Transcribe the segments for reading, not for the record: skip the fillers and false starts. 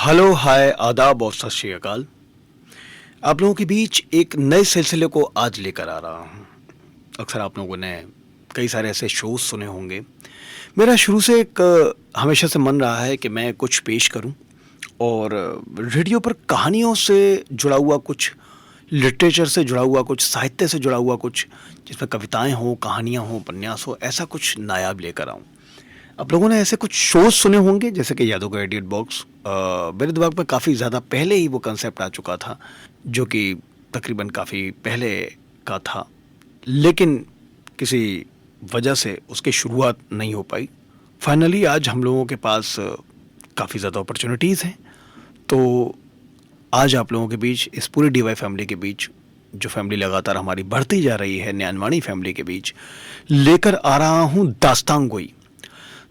Hello, हाय, आदाब और सत श्री अकाल। आप लोगों के बीच एक नए सिलसिले को आज लेकर आ रहा हूँ। अक्सर आप लोगों ने कई सारे ऐसे शोज़ सुने होंगे। मेरा शुरू से एक हमेशा से मन रहा है कि मैं कुछ पेश करूँ और रेडियो पर कहानियों से जुड़ा हुआ कुछ, लिटरेचर से जुड़ा हुआ कुछ, साहित्य से जुड़ा हुआ कुछ, जिसमें कविताएँ हों, कहानियाँ हों, उपन्यास हो, ऐसा कुछ नायाब लेकर आऊँ। आप लोगों ने ऐसे कुछ शोज़ सुने होंगे जैसे कि यादों का इडियट बॉक्स। मेरे दिमाग में काफ़ी ज़्यादा पहले ही वो कंसेप्ट आ चुका था, जो कि तकरीबन काफ़ी पहले का था, लेकिन किसी वजह से उसकी शुरुआत नहीं हो पाई। फाइनली आज हम लोगों के पास काफ़ी ज़्यादा अपॉर्चुनिटीज़ हैं, तो आज आप लोगों के बीच, इस पूरी डीवाई फैमिली के बीच, जो फैमिली लगातार हमारी बढ़ती जा रही है, न्यानवाणी फैमिली के बीच, लेकर आ रहा हूँ दास्तान गोई।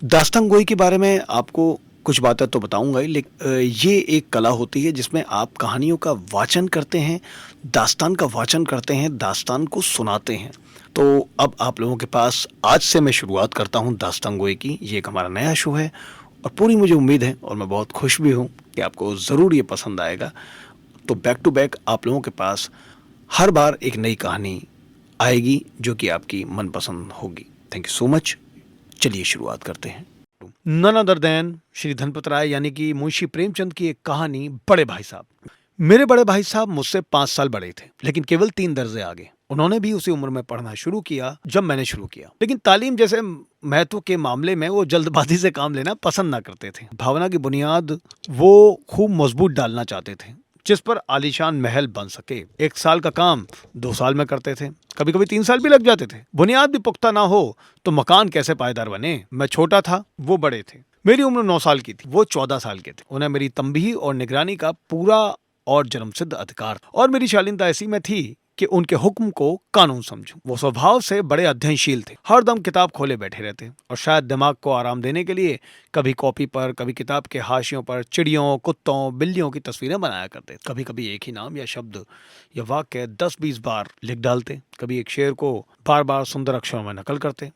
दास्तान गोई के बारे में आपको कुछ बातें तो बताऊंगा ही, लेकिन ये एक कला होती है जिसमें आप कहानियों का वाचन करते हैं, दास्तान का वाचन करते हैं, दास्तान को सुनाते हैं। तो अब आप लोगों के पास आज से मैं शुरुआत करता हूँ दास्तान गोई की। ये एक हमारा नया शो है और पूरी मुझे उम्मीद है और मैं बहुत खुश भी हूँ कि आपको ज़रूर ये पसंद आएगा। तो बैक टू बैक आप लोगों के पास हर बार एक नई कहानी आएगी जो कि आपकी मनपसंद होगी। Thank you so much. चलिए शुरुआत करते हैं। None other than Shri Dhanpat Rai यानी कि मुंशी प्रेमचंद की एक कहानी, बड़े भाई साहब। मेरे बड़े भाई साहब मुझसे 5 साल बड़े थे, लेकिन केवल 3 दर्जे आगे। उन्होंने भी उसी उम्र में पढ़ना शुरू किया जब मैंने शुरू किया, लेकिन तालीम जैसे महत्व के मामले में वो जल्दबाजी से काम लेना पसंद ना करते थे। भावना की बुनियाद वो खूब मजबूत डालना चाहते थे, जिस पर आलीशान महल बन सके। 1 साल का काम 2 साल में करते थे, कभी कभी 3 साल भी लग जाते थे। बुनियाद भी पुख्ता ना हो तो मकान कैसे पायदार बने। मैं छोटा था, वो बड़े थे। मेरी उम्र 9 साल की थी, वो 14 साल के थे। उन्हें मेरी तंबीही और निगरानी का पूरा और जन्मसिद्ध अधिकार था, और मेरी शालीनता ऐसी में थी कि उनके हुक्म को कानून समझूं। वो स्वभाव से बड़े अध्ययनशील थे, हरदम किताब खोले बैठे रहते, और शायद दिमाग को आराम देने के लिए कभी कॉपी पर, कभी किताब के हाशियों पर चिड़ियों, कुत्तों, बिल्लियों की तस्वीरें बनाया करते। कभी कभी एक ही नाम या शब्द या वाक्य 10-20 बार लिख डालते। कभी एक शेर को बार बार सुंदर अक्षरों में नकल करते।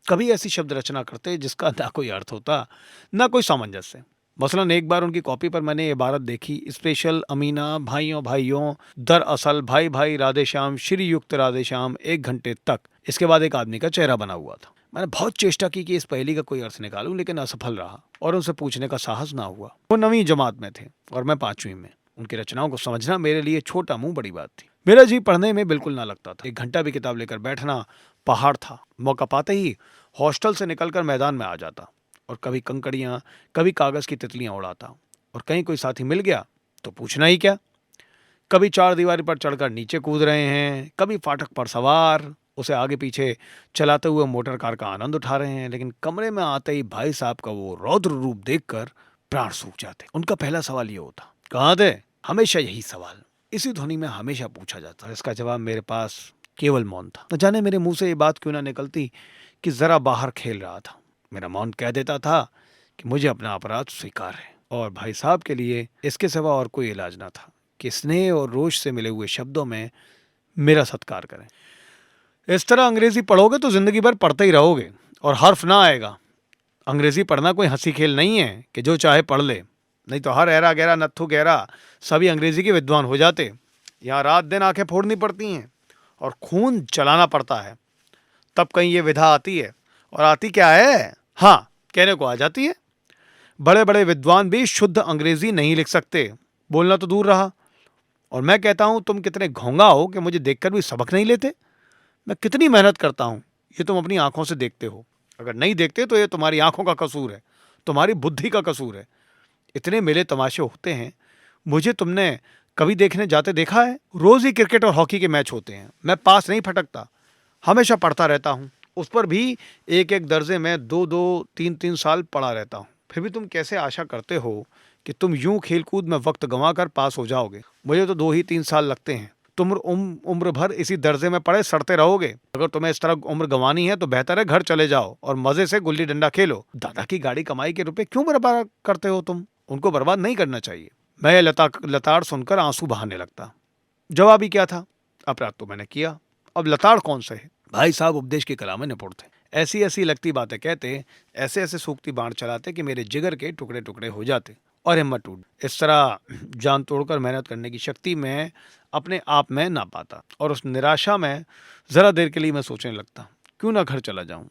कभी ऐसी शब्द रचना करते जिसका ना कोई अर्थ होता, ना कोई सामंजस्य। मसलन एक बार उनकी कॉपी पर मैंने इबारत देखी, स्पेशल अमीना, भाइयों भाइयों, दरअसल भाई भाई, राधे श्याम, श्रीयुक्त राधे श्याम, 1 घंटे तक। इसके बाद एक आदमी का चेहरा बना हुआ था। मैंने बहुत चेष्टा की कि इस पहेली का कोई अर्थ निकालूं, लेकिन असफल रहा और उनसे पूछने का साहस ना हुआ। वो 9वीं जमात में थे और मैं 5वीं में। उनकी रचनाओं को समझना मेरे लिए छोटा मुंह बड़ी बात थी। मेरा जी पढ़ने में बिल्कुल ना लगता था। 1 घंटा भी किताब लेकर बैठना पहाड़ था। मौका पाते ही हॉस्टल से निकलकर मैदान में आ जाता और कभी कंकड़ियाँ, कभी कागज़ की तितलियाँ उड़ाता, और कहीं कोई साथी मिल गया तो पूछना ही क्या। कभी चार दीवारी पर चढ़कर नीचे कूद रहे हैं, कभी फाटक पर सवार उसे आगे पीछे चलाते हुए मोटर कार का आनंद उठा रहे हैं। लेकिन कमरे में आते ही भाई साहब का वो रौद्र रूप देखकर प्राण सूख जाते। उनका पहला सवाल ये होता, कहाँ थे? हमेशा यही सवाल इसी ध्वनि में हमेशा पूछा जाता, और इसका जवाब मेरे पास केवल मौन था। न जाने मेरे मुंह से ये बात क्यों ना निकलती कि जरा बाहर खेल रहा था। मेरा मौन कह देता था कि मुझे अपना अपराध स्वीकार है, और भाई साहब के लिए इसके सिवा और कोई इलाज ना था कि स्नेह और रोष से मिले हुए शब्दों में मेरा सत्कार करें। इस तरह अंग्रेजी पढ़ोगे तो जिंदगी भर पढ़ते ही रहोगे और हर्फ ना आएगा। अंग्रेजी पढ़ना कोई हंसी खेल नहीं है कि जो चाहे पढ़ ले, नहीं तो हर ऐरा गहरा नत्थु गहरा सभी अंग्रेजी के विद्वान हो जाते। यहाँ रात दिन आंखें फोड़नी पड़ती हैं और खून चलाना पड़ता है, तब कहीं ये विधा आती है। और आती क्या है? हाँ, कहने को आ जाती है। बड़े बड़े विद्वान भी शुद्ध अंग्रेजी नहीं लिख सकते, बोलना तो दूर रहा। और मैं कहता हूं, तुम कितने घोंगा हो कि मुझे देखकर भी सबक नहीं लेते। मैं कितनी मेहनत करता हूं, ये तुम अपनी आंखों से देखते हो। अगर नहीं देखते तो ये तुम्हारी आंखों का कसूर है, तुम्हारी बुद्धि का कसूर है। इतने मेले तमाशे होते हैं, मुझे तुमने कभी देखने जाते देखा है? रोज ही क्रिकेट और हॉकी के मैच होते हैं, मैं पास नहीं फटकता, हमेशा पढ़ता रहता हूँ। उस पर भी एक एक दर्जे में 2-2, 3-3 साल पढ़ा रहता हूँ। फिर भी तुम कैसे आशा करते हो कि तुम यूं खेलकूद में वक्त गंवाकर पास हो जाओगे? मुझे तो 2 ही 3 साल लगते हैं। तुम उम्र भर इसी दर्जे में पड़े सड़ते रहोगे। अगर तुम्हें इस तरह उम्र गंवानी है तो बेहतर है घर चले जाओ और मजे से गुल्ली डंडा खेलो। दादा की गाड़ी कमाई के रुपए क्यों बर्बाद करते हो तुम? उनको बर्बाद नहीं करना चाहिए। मैं ये लताड़ सुनकर आंसू बहाने लगता। जवाब ही क्या था? अपराध तो मैंने किया, अब लताड़ कौन से है? भाई साहब उपदेश की कला में निपुण थे। ऐसी ऐसी लगती बातें कहते, ऐसे ऐसे सूखती बाण चलाते कि मेरे जिगर के टुकड़े टुकड़े हो जाते। और हिम्मत टूट। इस तरह जान तोड़कर मेहनत करने की शक्ति मैं अपने आप में ना पाता और उस निराशा में ज़रा देर के लिए मैं सोचने लगता, क्यों ना घर चला जाऊं।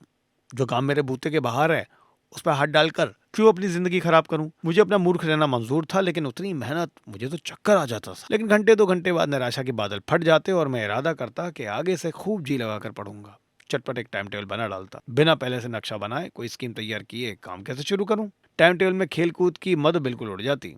जो काम मेरे बूते के बाहर है उस पर हाथ डालकर क्यों अपनी जिंदगी खराब करूं। मुझे अपना मूर्ख रहना मंजूर था, लेकिन उतनी मेहनत, मुझे तो चक्कर आ जाता था। लेकिन घंटे 2 घंटे बाद निराशा के बादल फट जाते और मैं इरादा करता कि आगे से खूब जी लगाकर पढ़ूंगा। चटपट एक टाइम टेबल बना डालता, बिना पहले से नक्शा बनाए, कोई स्कीम तैयार किए काम कैसे शुरू करूं। टाइम टेबल में खेल कूद की मद बिल्कुल उड़ जाती।